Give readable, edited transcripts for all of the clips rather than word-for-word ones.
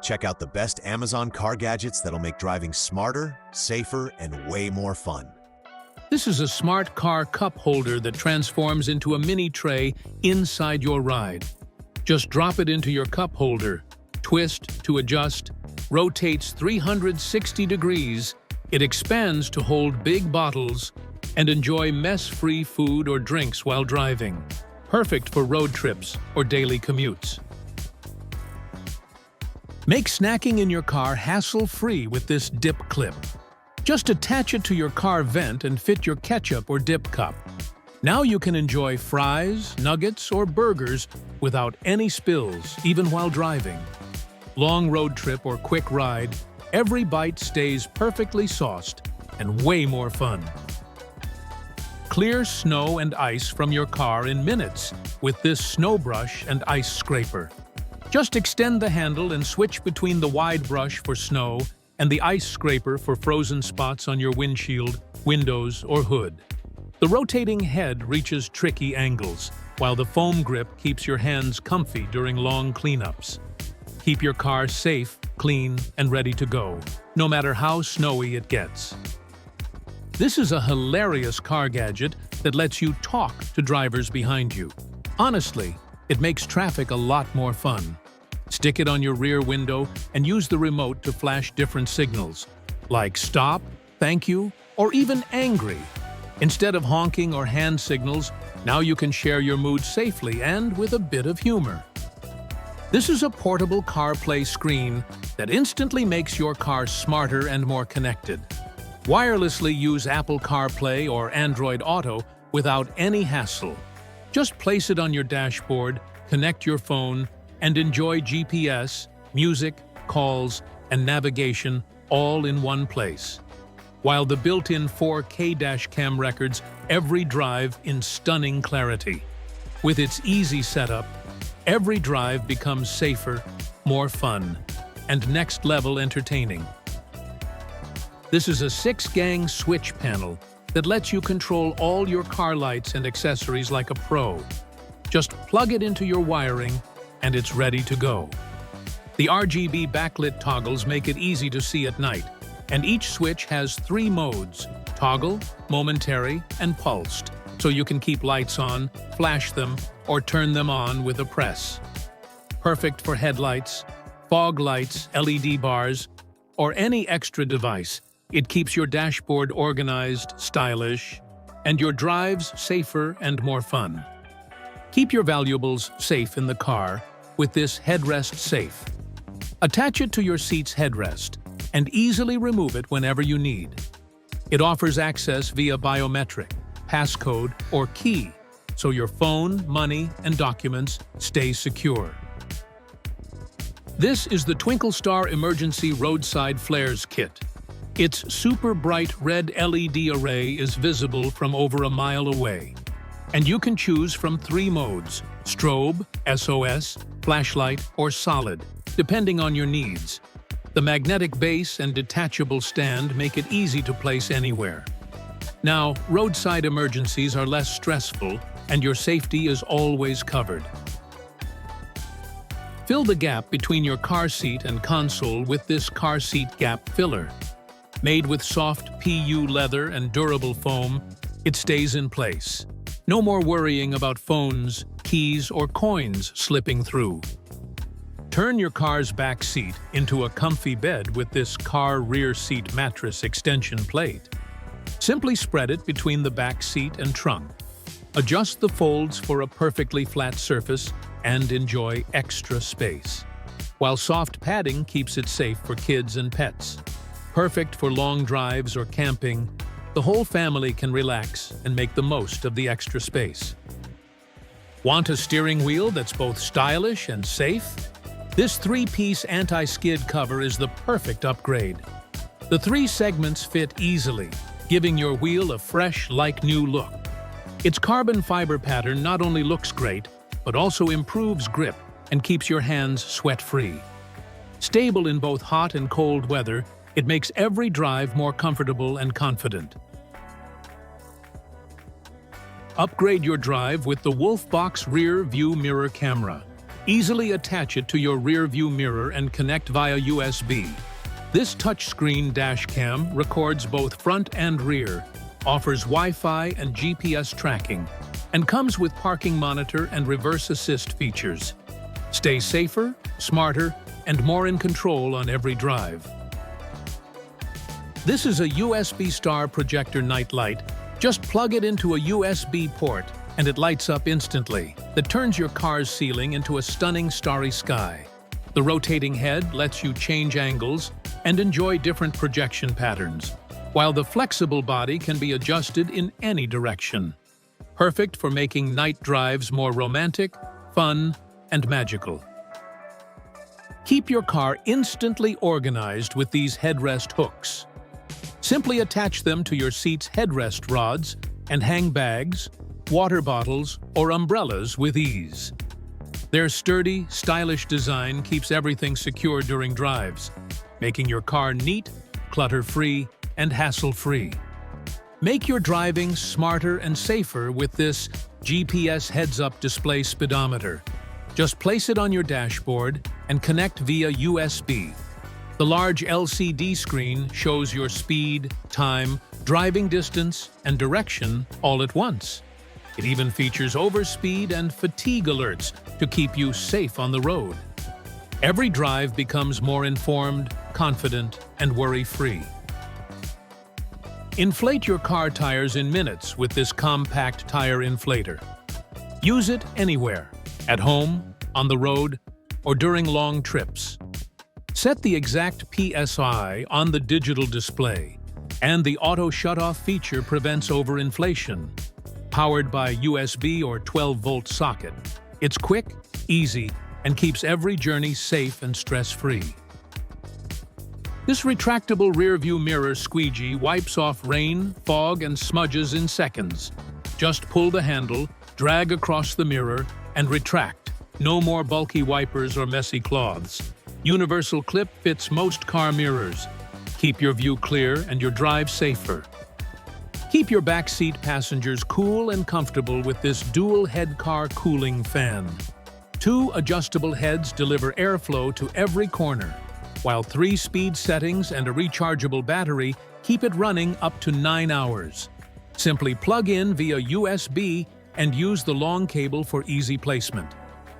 Check out the best Amazon car gadgets that'll make driving smarter, safer, and way more fun. This is a smart car cup holder that transforms into a mini tray inside your ride. Just drop it into your cup holder, twist to adjust, rotates 360 degrees, it expands to hold big bottles, and enjoy mess-free food or drinks while driving. Perfect for road trips or daily commutes. Make snacking in your car hassle-free with this dip clip. Just attach it to your car vent and fit your ketchup or dip cup. Now you can enjoy fries, nuggets, or burgers without any spills, even while driving. Long road trip or quick ride, every bite stays perfectly sauced and way more fun. Clear snow and ice from your car in minutes with this snow brush and ice scraper. Just extend the handle and switch between the wide brush for snow and the ice scraper for frozen spots on your windshield, windows, or hood. The rotating head reaches tricky angles, while the foam grip keeps your hands comfy during long cleanups. Keep your car safe, clean, and ready to go, no matter how snowy it gets. This is a hilarious car gadget that lets you talk to drivers behind you. Honestly, it makes traffic a lot more fun. Stick it on your rear window and use the remote to flash different signals, like stop, thank you, or even angry. Instead of honking or hand signals, now you can share your mood safely and with a bit of humor. This is a portable Carplay Screen that instantly makes your car smarter and more connected. Wirelessly use Apple CarPlay or Android Auto without any hassle. Just place it on your dashboard, connect your phone, and enjoy GPS, music, calls, and navigation all in one place. While the built-in 4K dashcam records every drive in stunning clarity. With its easy setup, every drive becomes safer, more fun, and next-level entertaining. This is a 6-gang switch panel that lets you control all your car lights and accessories like a pro. Just plug it into your wiring, and it's ready to go. The RGB backlit toggles make it easy to see at night, and each switch has 3 modes: toggle, momentary, and pulsed, so you can keep lights on, flash them, or turn them on with a press. Perfect for headlights, fog lights, LED bars, or any extra device. It keeps your dashboard organized, stylish, and your drives safer and more fun. Keep your valuables safe in the car with this Headrest Safe. Attach it to your seat's headrest and easily remove it whenever you need. It offers access via biometric, passcode, or key, so your phone, money, and documents stay secure. This is the Twinkle Star Emergency Roadside Flares Kit. Its super bright red LED array is visible from over a mile away. And you can choose from 3 modes: strobe, SOS, flashlight, or solid, depending on your needs. The magnetic base and detachable stand make it easy to place anywhere. Now, roadside emergencies are less stressful, and your safety is always covered. Fill the gap between your car seat and console with this car seat gap filler. Made with soft PU leather and durable foam, it stays in place. No more worrying about phones, keys, or coins slipping through. Turn your car's back seat into a comfy bed with this car rear seat mattress extension plate. Simply spread it between the back seat and trunk. Adjust the folds for a perfectly flat surface and enjoy extra space. While soft padding keeps it safe for kids and pets. Perfect for long drives or camping, the whole family can relax and make the most of the extra space. Want a steering wheel that's both stylish and safe? This 3-piece anti-skid cover is the perfect upgrade. The 3 segments fit easily, giving your wheel a fresh, like-new look. Its carbon fiber pattern not only looks great, but also improves grip and keeps your hands sweat-free. Stable in both hot and cold weather, it makes every drive more comfortable and confident. Upgrade your drive with the Wolfbox Rear View Mirror Camera. Easily attach it to your rear view mirror and connect via USB. This touchscreen dash cam records both front and rear, offers Wi-Fi and GPS tracking, and comes with parking monitor and reverse assist features. Stay safer, smarter, and more in control on every drive. This is a USB Star Projector night light. Just plug it into a USB port, and it lights up instantly. That turns your car's ceiling into a stunning starry sky. The rotating head lets you change angles and enjoy different projection patterns, while the flexible body can be adjusted in any direction. Perfect for making night drives more romantic, fun, and magical. Keep your car instantly organized with these headrest hooks. Simply attach them to your seat's headrest rods and hang bags, water bottles, or umbrellas with ease. Their sturdy, stylish design keeps everything secure during drives, making your car neat, clutter-free, and hassle-free. Make your driving smarter and safer with this GPS heads-up display speedometer. Just place it on your dashboard and connect via USB. The large LCD screen shows your speed, time, driving distance, and direction all at once. It even features overspeed and fatigue alerts to keep you safe on the road. Every drive becomes more informed, confident, and worry-free. Inflate your car tires in minutes with this compact tire inflator. Use it anywhere, at home, on the road, or during long trips. Set the exact PSI on the digital display, and the auto shutoff feature prevents overinflation. Powered by USB or 12-volt socket, it's quick, easy, and keeps every journey safe and stress-free. This retractable rear-view mirror squeegee wipes off rain, fog, and smudges in seconds. Just pull the handle, drag across the mirror, and retract. No more bulky wipers or messy cloths. Universal clip fits most car mirrors. Keep your view clear and your drive safer. Keep your backseat passengers cool and comfortable with this dual-head car cooling fan. 2 adjustable heads deliver airflow to every corner, while 3 speed settings and a rechargeable battery keep it running up to 9 hours. Simply plug in via USB and use the long cable for easy placement.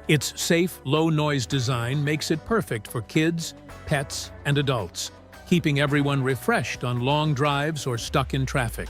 Its safe, low-noise design makes it perfect for kids, pets, and adults, keeping everyone refreshed on long drives or stuck in traffic.